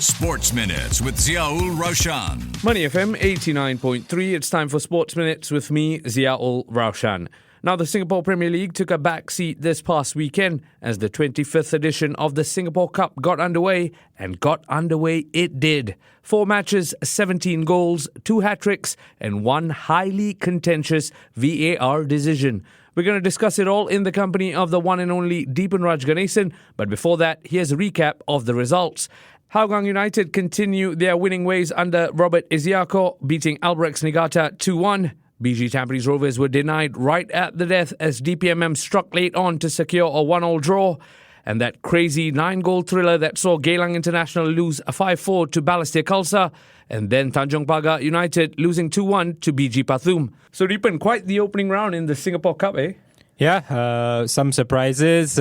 Sports Minutes with Ziaul Raushan. Money FM 89.3. It's time for Sports Minutes with me, Ziaul Raushan. Now, the Singapore Premier League took a backseat this past weekend as the 25th edition of the Singapore Cup got underway, and got underway it did. 4 matches, 17 goals, 2 hat-tricks, and 1 highly contentious VAR decision. We're going to discuss it all in the company of the one and only Deepan Raj Ganesan. But before that, here's a recap of the results. Hougang United continue their winning ways under Robert Iziako, beating Albrechts Niigata 2-1. BG Tampines Rovers were denied right at the death as DPMM struck late on to secure a 1-1 draw. And that crazy 9-goal thriller that saw Geylang International lose 5-4 to Balestier Khalsa, and then Tanjong Pagar United losing 2-1 to BG Pathum. So, Deepan, quite the opening round in the Singapore Cup, eh? Yeah, some surprises,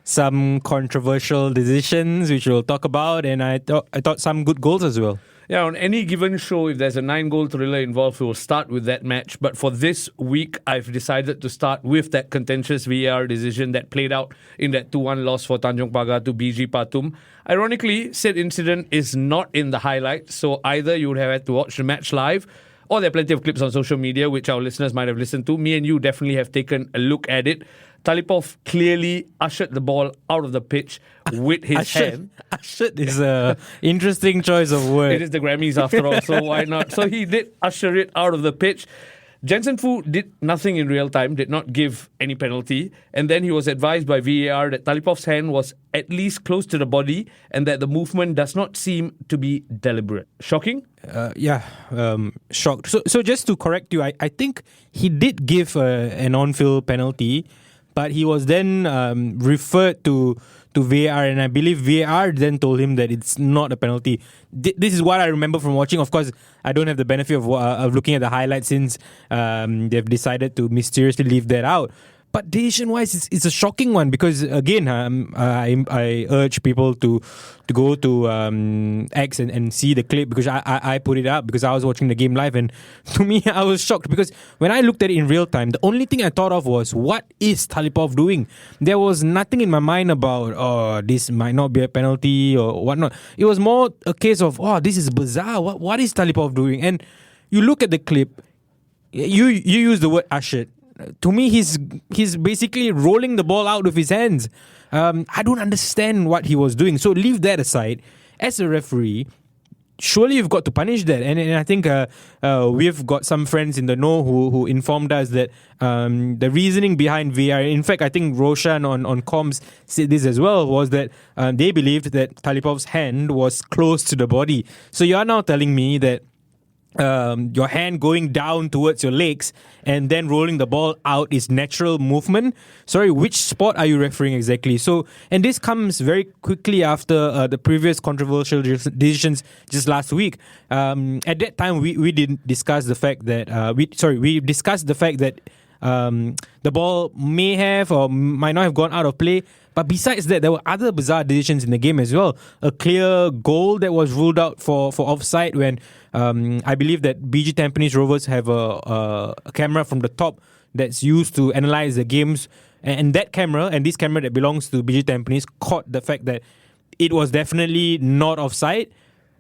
some controversial decisions, which we'll talk about, and I thought some good goals as well. Yeah, on any given show, if there's a 9-goal thriller involved, we'll start with that match. But for this week, I've decided to start with that contentious VAR decision that played out in that 2-1 loss for Tanjong Pagar to BG Pathum. Ironically, said incident is not in the highlights, so either you would have had to watch the match live, or there are plenty of clips on social media which our listeners might have listened to. Me and you definitely have taken a look at it. Talipov clearly ushered the ball out of the pitch with his hand. Ushered is an interesting choice of word. It is the Grammys after all, so why not? So he did usher it out of the pitch. Jensen Fu did nothing in real time, did not give any penalty, and then he was advised by VAR that Talipov's hand was at least close to the body and that the movement does not seem to be deliberate. Shocking? Shocked. So just to correct you, I think he did give an on-field penalty, but he was then referred to VAR, and I believe VAR then told him that it's not a penalty. This is what I remember from watching. Of course, I don't have the benefit of looking at the highlights since they've decided to mysteriously leave that out. But decision-wise, it's a shocking one because, again, I urge people to go to X and see the clip because I put it up because I was watching the game live, and to me, I was shocked because when I looked at it in real time, the only thing I thought of was, what is Talipov doing? There was nothing in my mind about, this might not be a penalty or whatnot. It was more a case of, this is bizarre. What is Talipov doing? And you look at the clip, you use the word ushered. To me, he's basically rolling the ball out with his hands. I don't understand what he was doing. So leave that aside. As a referee, surely you've got to punish that. And I think we've got some friends in the know who informed us that the reasoning behind VAR, in fact, I think Raushan on comms said this as well, was that they believed that Talipov's hand was close to the body. So you are now telling me that your hand going down towards your legs and then rolling the ball out is natural movement. Sorry, which sport are you referring exactly? So, and this comes very quickly after the previous controversial decisions just last week. At that time, we didn't discuss the fact that we discussed the fact that the ball may have or might not have gone out of play. But besides that, there were other bizarre decisions in the game as well. A clear goal that was ruled out for offside when I believe that BG Tampines Rovers have a camera from the top that's used to analyze the games. And that camera, and this camera that belongs to BG Tampines, caught the fact that it was definitely not offside.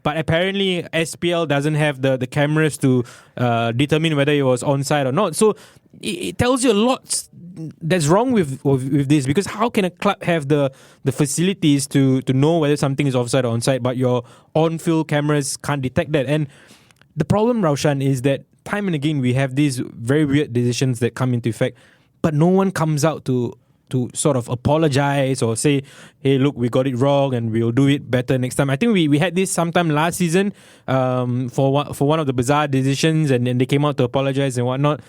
But apparently SPL doesn't have the cameras to determine whether it was onside or not. So it tells you a lot that's wrong with this, because how can a club have the facilities to know whether something is offside or onside, but your on-field cameras can't detect that? And the problem, Raushan, is that time and again we have these very weird decisions that come into effect, but no one comes out to sort of apologize or say, hey, look, we got it wrong and we'll do it better next time. I think we had this sometime last season for one of the bizarre decisions, and they came out to apologize and whatnot.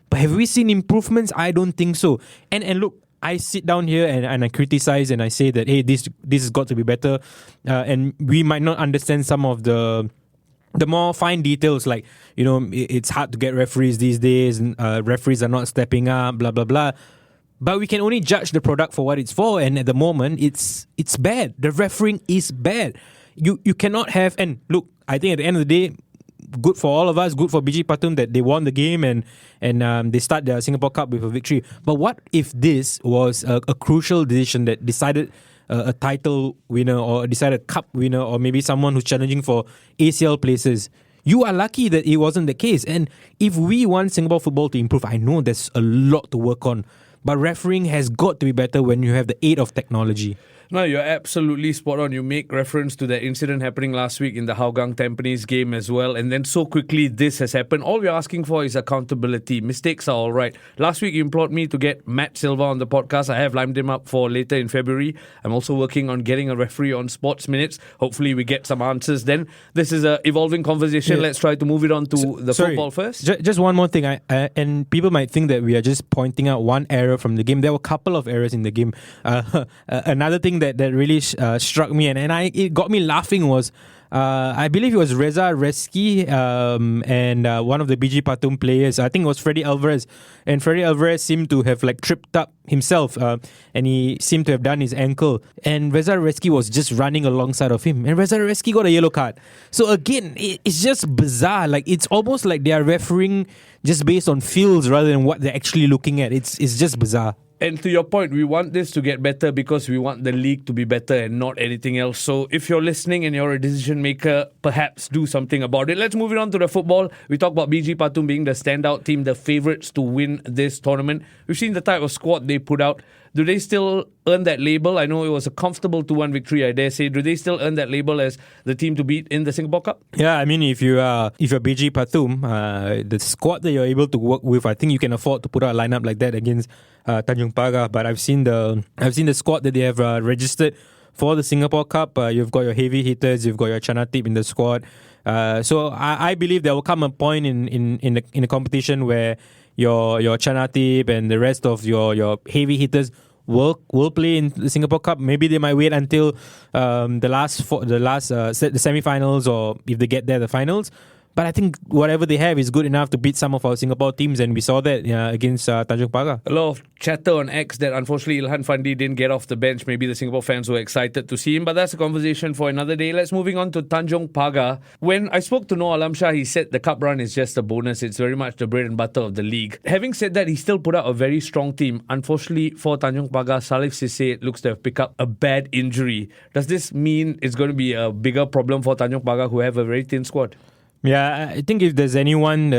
But have we seen improvements? I don't think so. And look, I sit down here and I criticize and I say that, hey, this has got to be better. And we might not understand some of the more fine details, like, it's hard to get referees these days, and referees are not stepping up, blah, blah, blah. But we can only judge the product for what it's for, and at the moment, it's bad. The refereeing is bad. You cannot have, and look, I think at the end of the day, good for all of us, good for BG Pathum that they won the game and they start their Singapore Cup with a victory. But what if this was a crucial decision that decided a title winner or decide a cup winner or maybe someone who's challenging for ACL places. You are lucky that it wasn't the case. And if we want Singapore football to improve, I know there's a lot to work on, but refereeing has got to be better when you have the aid of technology. No, you're absolutely spot on. You make reference to the incident happening last week in the Hougang Tampines game as well. And then so quickly this has happened. All we're asking for is accountability. Mistakes are all right. Last week you implored me to get Matt Silva on the podcast. I have lined him up for later in February. I'm also working on getting a referee on Sports Minutes. Hopefully we get some answers then. This is an evolving conversation. Yeah. Let's try to move it on to football first. Just one more thing. And people might think that we are just pointing out one error from the game. There were a couple of errors in the game. Another thing that really struck me and it got me laughing was I believe it was Reza Reski and one of the BG Patum players. I think it was Freddy Alvarez, and Freddy Alvarez seemed to have tripped up himself and he seemed to have done his ankle, and Reza Reski was just running alongside of him, and Reza Reski got a yellow card. So again, it's just bizarre. It's almost like they are refereeing just based on feels rather than what they're actually looking at. It's just bizarre. And to your point, we want this to get better because we want the league to be better and not anything else. So if you're listening and you're a decision maker, perhaps do something about it. Let's move it on to the football. We talk about BG Patum being the standout team, the favourites to win this tournament. We've seen the type of squad they put out. Do they still earn that label? I know it was a comfortable 2-1 victory, I dare say. Do they still earn that label as the team to beat in the Singapore Cup? Yeah, I mean, if you're BG Patum, the squad that you're able to work with, I think you can afford to put out a lineup like that against Tanjung Pagar. But I've seen the squad that they have registered for the Singapore Cup. You've got your heavy hitters, you've got your Chanatip in the squad. So I believe there will come a point in the competition where your Chanatip and the rest of your heavy hitters will play in the Singapore Cup. Maybe they might wait until the semi-finals, or if they get there, the finals. But I think whatever they have is good enough to beat some of our Singapore teams, and we saw that against Tanjung Pagar. A lot of chatter on X that unfortunately Ilhan Fandi didn't get off the bench. Maybe the Singapore fans were excited to see him, but that's a conversation for another day. Let's moving on to Tanjung Pagar. When I spoke to Noor Alamshah, he said the cup run is just a bonus. It's very much the bread and butter of the league. Having said that, he still put out a very strong team. Unfortunately for Tanjung Pagar, Salif Sisse looks to have picked up a bad injury. Does this mean it's going to be a bigger problem for Tanjung Pagar, who have a very thin squad? Yeah, I think if there's anyone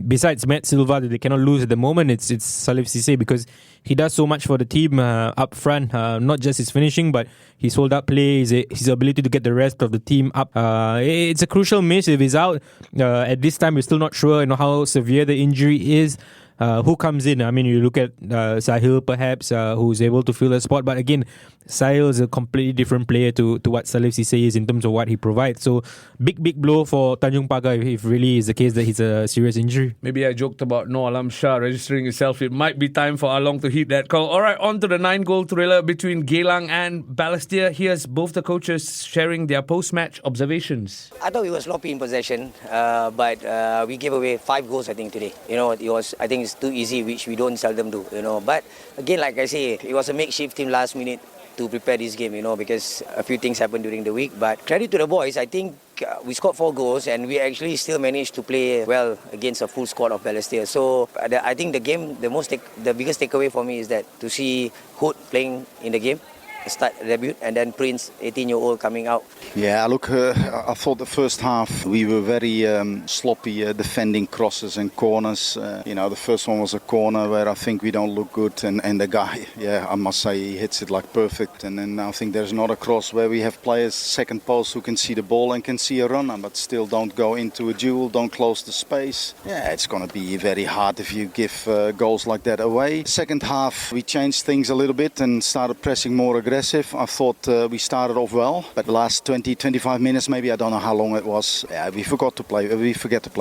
besides Matt Silva that they cannot lose at the moment, it's Salif Sisse, because he does so much for the team up front, not just his finishing, but his hold-up play, his ability to get the rest of the team up. It's a crucial miss if he's out. At this time, we're still not sure how severe the injury is. Who comes in? I mean, you look at Sahil perhaps, who's able to fill a spot. But again, Sahil is a completely different player to what Salif Sisse is in terms of what he provides. So big blow for Tanjung Pagar if really is the case that he's a serious injury. Maybe I joked about Noor Alamshah registering himself. It might be time for Along to hit that call. All right, on to the 9-goal thriller between Geylang and Balestier. Here's both the coaches sharing their post-match observations. I thought we were sloppy in possession, but we gave away 5 goals, I think, today. I think it's too easy, which we don't seldom do, But again, like I say, it was a makeshift team last minute to prepare this game, because a few things happened during the week. But credit to the boys, I think we scored 4 goals and we actually still managed to play well against a full squad of Balestier. So I think the game, the biggest takeaway for me is that to see Hood playing in the game, start debut, and then Prince, 18-year-old, coming out. Yeah, look, I thought the first half we were very sloppy defending crosses and corners. The first one was a corner where I think we don't look good, and the guy, I must say, he hits it like perfect. And then I think there's another cross where we have players second post who can see the ball and can see a runner, but still don't go into a duel, don't close the space. Yeah, it's going to be very hard if you give goals like that away. Second half we changed things a little bit and started pressing more aggressive. I thought we started off well, but the last 20-25 minutes, maybe, I don't know how long it was, we forgot to play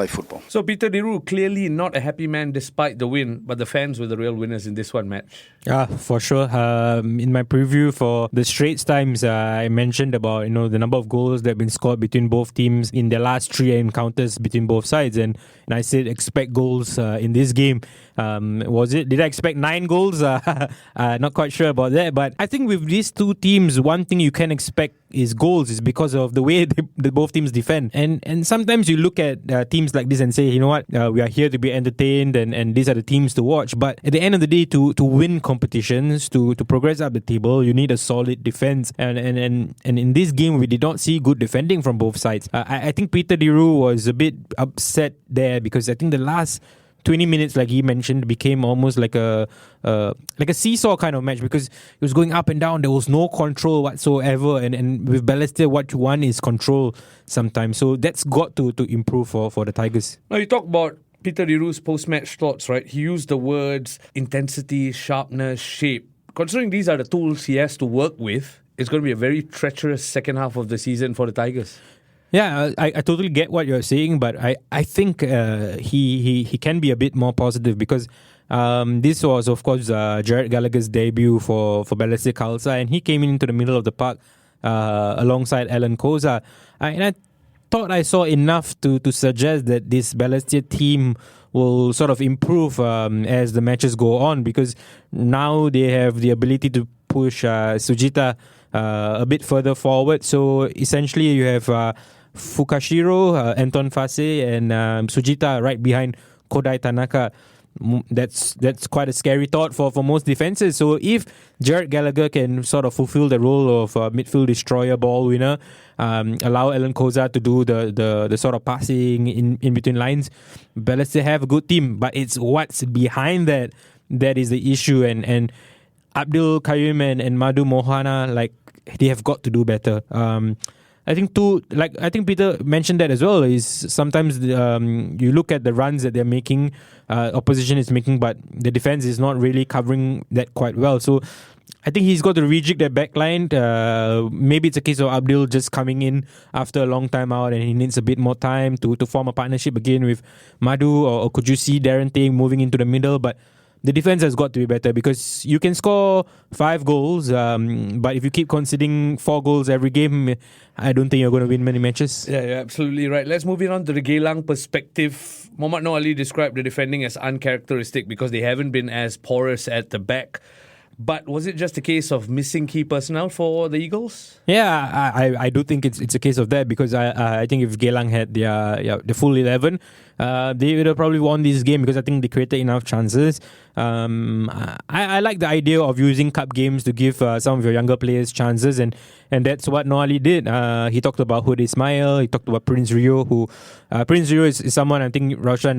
football. So Peter Diru, clearly not a happy man despite the win, but the fans were the real winners in this one match. Yeah, for sure. In my preview for the Straits Times, I mentioned about the number of goals that have been scored between both teams in their last 3 encounters between both sides, and I said expect goals in this game. Did I expect 9 goals? Not quite sure about that, but I think with these two teams, one thing you can expect is goals, is because of the way the both teams defend. And sometimes you look at teams like this and say, you know what, we are here to be entertained, and these are the teams to watch. But at the end of the day, to win competitions, to progress up the table, you need a solid defense. And in this game, we did not see good defending from both sides. I think Peter Diru was a bit upset there, because I think the last 20 minutes, like he mentioned, became almost like a seesaw kind of match, because it was going up and down. There was no control whatsoever, and with Balestier, what you want is control sometimes. So that's got to improve for the Tigers. Now, you talk about Peter Diru's post-match thoughts, right? He used the words intensity, sharpness, shape. Considering these are the tools he has to work with, it's going to be a very treacherous second half of the season for the Tigers. Yeah, I totally get what you're saying, but I think he can be a bit more positive, because this was, of course, Jared Gallagher's debut for Balestier Khalsa, and he came into the middle of the park alongside Alan Koza. And I thought I saw enough to suggest that this Balestier team will sort of improve as the matches go on, because now they have the ability to push Sujita a bit further forward. So essentially you have Fukashiro, Anton Fase, and Sujita right behind Kodai Tanaka. That's quite a scary thought for most defenses. So if Jared Gallagher can sort of fulfill the role of midfield destroyer, ball winner, allow Alan Koza to do the sort of passing in between lines, Balestier have a good team. But it's what's behind that is the issue. And Abdul Karim and Madhu Mohana, like, they have got to do better. I think Peter mentioned that as well, is sometimes you look at the runs that they're making, opposition is making, but the defense is not really covering that quite well. So I think he's got to rejig that back line. Maybe it's a case of Abdul just coming in after a long time out, and he needs a bit more time to form a partnership again with Madhu, or could you see Darren Tay moving into the middle? But the defense has got to be better, because you can score 5 goals, but if you keep conceding 4 goals every game, I don't think you're going to win many matches. Yeah, you're absolutely right. Let's move on to the Geylang perspective. Mohammad Noor Ali described the defending as uncharacteristic because they haven't been as porous at the back. But was it just a case of missing key personnel for the Eagles? Yeah, I do think it's a case of that, because I think if Geylang had the full 11, they would have probably won this game, because I think they created enough chances. I like the idea of using cup games to give some of your younger players chances, and that's what Noor Ali did. He talked about Hood Ismail, he talked about Prince Rio, who Prince Rio is someone I think Raushan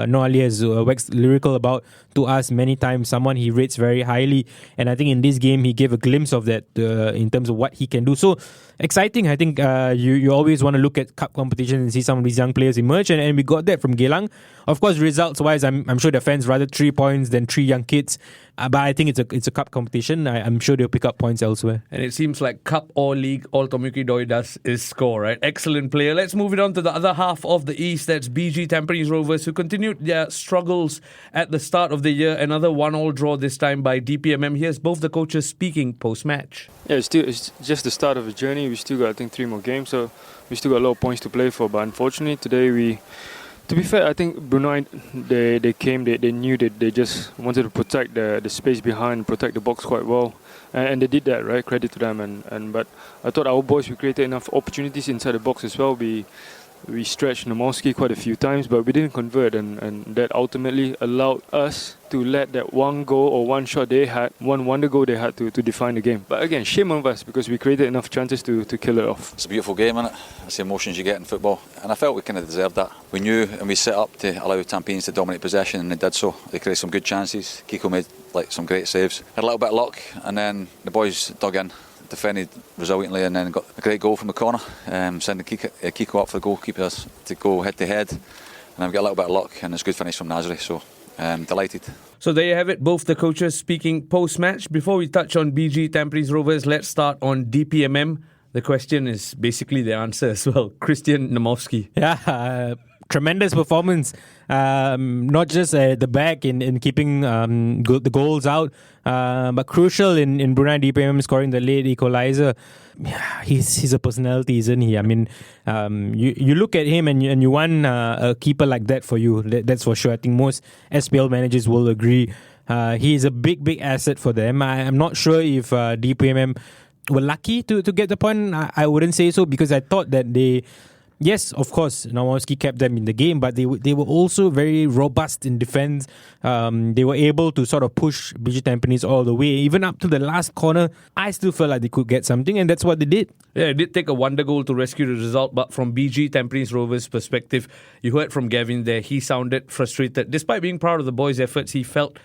Noor Ali has waxed lyrical about to us many times, someone he rates very highly, and I think in this game he gave a glimpse of that in terms of what he can do. So exciting. I think you always want to look at cup competition and see some of these young players emerge, and we got that from Geylang. Of course, results wise, I'm sure the fans rather 3 points than 3 young kids, but I think it's a cup competition. I'm sure they'll pick up points elsewhere. And it seems like cup or league, all Tomoki Doi does is score, right? Excellent player. Let's move it on to the other half of the East. That's BG Tampines Rovers, who continued their struggles at the start of the year. Another 1-1 draw, this time by DPMM. Here's both the coaches speaking post-match. Yeah, it's just the start of a journey. We still got, I think, 3 more games, so we still got a lot of points to play for. But unfortunately, today to be fair, I think Brunei, they came, they knew that they just wanted to protect the space behind, protect the box quite well. And they did that, right? Credit to them. But I thought our boys, we created enough opportunities inside the box as well. We stretched Nomowski quite a few times, but we didn't convert, and that ultimately allowed us to let that one goal or one shot they had, one wonder goal they had to define the game. But again, shame on us, because we created enough chances to kill it off. It's a beautiful game, isn't it? It's the emotions you get in football, and I felt we kind of deserved that. We knew and we set up to allow Tampines to dominate possession, and they did so. They created some good chances. Kiko made some great saves. Had a little bit of luck, and then the boys dug in, defended resiliently, and then got a great goal from the corner, sending Kiko up for the goalkeepers to go head to head, and then we got a little bit of luck, and it's a good finish from Nazari, so delighted. So there you have it, both the coaches speaking post-match. Before we touch on BG Tampines Rovers, let's start on DPMM. The question is basically the answer as well. Christian Nomowski. Yeah, tremendous performance. Not just at the back in keeping the goals out, but crucial in Brunei DPM scoring the late equalizer. Yeah, he's a personality, isn't he? I mean, you look at him and you want a keeper like that for you. That's for sure. I think most SPL managers will agree. He is a big asset for them. I'm not sure if DPMM were lucky to get the point. I wouldn't say so, because I thought that they... Yes, of course, Nawalski kept them in the game, but they were also very robust in defense. They were able to sort of push BG Tampines all the way. Even up to the last corner, I still felt like they could get something, and that's what they did. Yeah, it did take a wonder goal to rescue the result, but from BG Tampines Rovers' perspective, you heard from Gavin there, he sounded frustrated. Despite being proud of the boys' efforts, he felt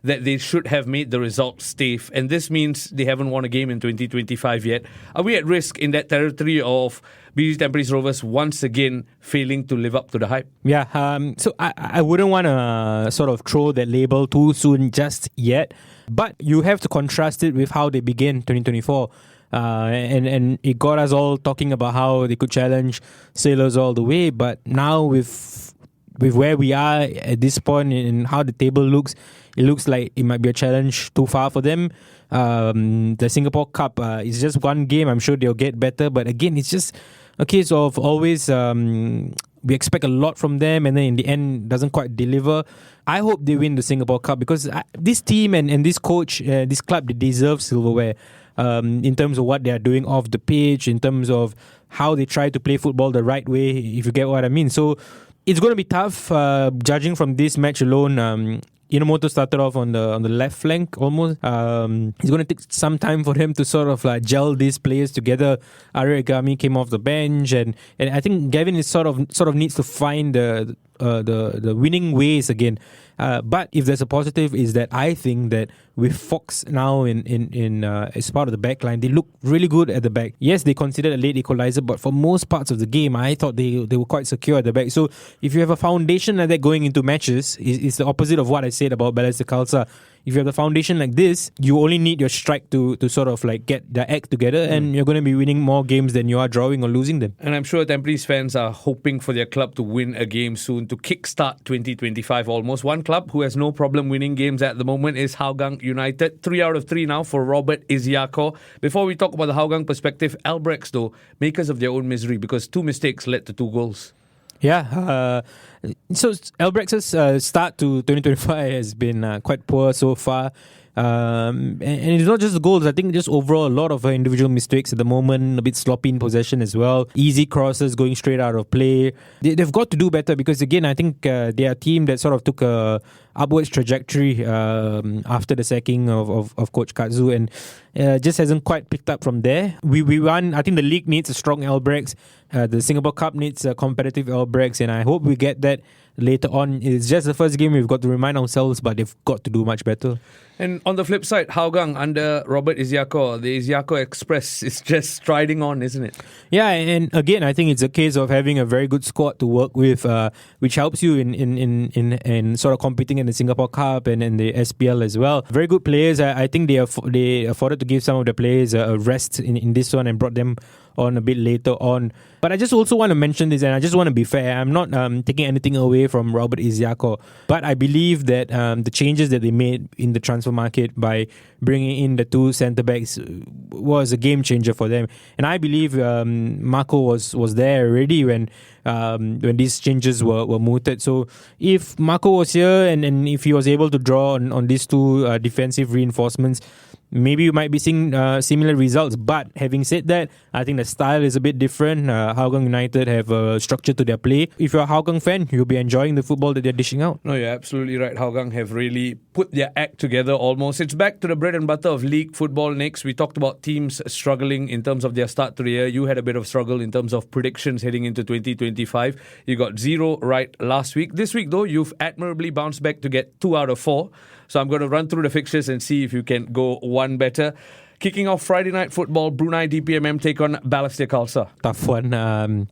that they should have made the result safe, and this means they haven't won a game in 2025 yet. Are we at risk in that territory of BG Tampines Rovers once again failing to live up to the hype? Yeah, so I wouldn't want to sort of throw that label too soon just yet, but you have to contrast it with how they began 2024. And it got us all talking about how they could challenge Sailors all the way, but now with where we are at this point and how the table looks, it looks like it might be a challenge too far for them. The Singapore Cup is just one game. I'm sure they'll get better, but again, it's just a case of always we expect a lot from them, and then in the end doesn't quite deliver. I hope they win the Singapore Cup, because this team and this coach, this club, they deserve silverware. In terms of what they are doing off the pitch, in terms of how they try to play football the right way, if you get what I mean. So it's going to be tough, judging from this match alone. Inamoto started off on the left flank almost. It's going to take some time for him to sort of gel these players together. Arya Igami came off the bench, and I think Gavin is sort of needs to find the winning ways again. But if there's a positive, is that I think that with Fox now in as part of the back line, they look really good at the back. Yes, they considered a late equalizer, but for most parts of the game, I thought they were quite secure at the back. So if you have a foundation like that going into matches, it's the opposite of what I said about Balestier Khalsa. If you have the foundation like this, you only need your strike to sort of get the act together, and you're going to be winning more games than you are drawing or losing them. And I'm sure Tampines fans are hoping for their club to win a game soon to kickstart 2025 almost. One club who has no problem winning games at the moment is Hougang United. 3 out of 3 now for Robert Iziako. Before we talk about the Hougang perspective, Albrechts, though, makers of their own misery, because 2 mistakes led to 2 goals. Yeah, so Albrecht's start to 2025 has been quite poor so far. And it's not just the goals. I think just overall a lot of individual mistakes at the moment, a bit sloppy in possession as well. Easy crosses going straight out of play. They've got to do better, because again, I think they are a team that sort of took a upwards trajectory after the sacking of Coach Katsu, and just hasn't quite picked up from there. We won. I think the league needs a strong Albrechts. The Singapore Cup needs a competitive Albrechts, and I hope we get that later on. It's just the first game, we've got to remind ourselves, but they've got to do much better. And on the flip side, Hougang under Robert Iziako, the Iziako Express is just striding on, isn't it? Yeah, and again, I think it's a case of having a very good squad to work with, which helps you in sort of competing in the Singapore Cup and in the SPL as well. Very good players. I think they afforded to give some of the players a rest in this one and brought them on a bit later on. But I just also want to mention this, and I just want to be fair. I'm not taking anything away from Robert Iziako, but I believe that the changes that they made in the transfer market by bringing in the 2 centre-backs was a game changer for them. And I believe Marco was there already when these changes were mooted. So if Marco was here and if he was able to draw on these 2 defensive reinforcements, maybe you might be seeing similar results. But having said that, I think the style is a bit different. Hougang United have a structure to their play. If you're a Hougang fan, you'll be enjoying the football that they're dishing out. No, you're absolutely right. Hougang have really put their act together almost. It's back to the bread and butter of league football next. We talked about teams struggling in terms of their start to the year. You had a bit of struggle in terms of predictions heading into 2025. You got 0 right last week. This week, though, you've admirably bounced back to get 2 out of 4. So I'm going to run through the fixtures and see if you can go one better. Kicking off Friday night football, Brunei DPMM take on Balestier Khalsa. Tough one.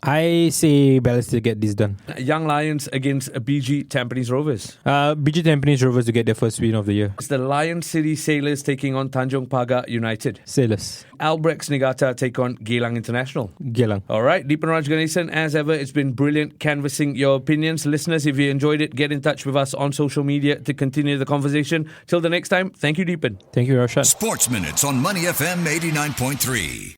I say Balestier get this done. Young Lions against BG Tampines Rovers. BG Tampines Rovers to get their first win of the year. It's the Lion City Sailors taking on Tanjong Pagar United. Sailors. Albrechts Negata take on Geylang International. Geylang. All right, Deepan Raj Ganesan, as ever, it's been brilliant canvassing your opinions. Listeners, if you enjoyed it, get in touch with us on social media to continue the conversation. Till the next time, thank you, Deepan. Thank you, Raushan. Sports Minutes on Money FM 89.3.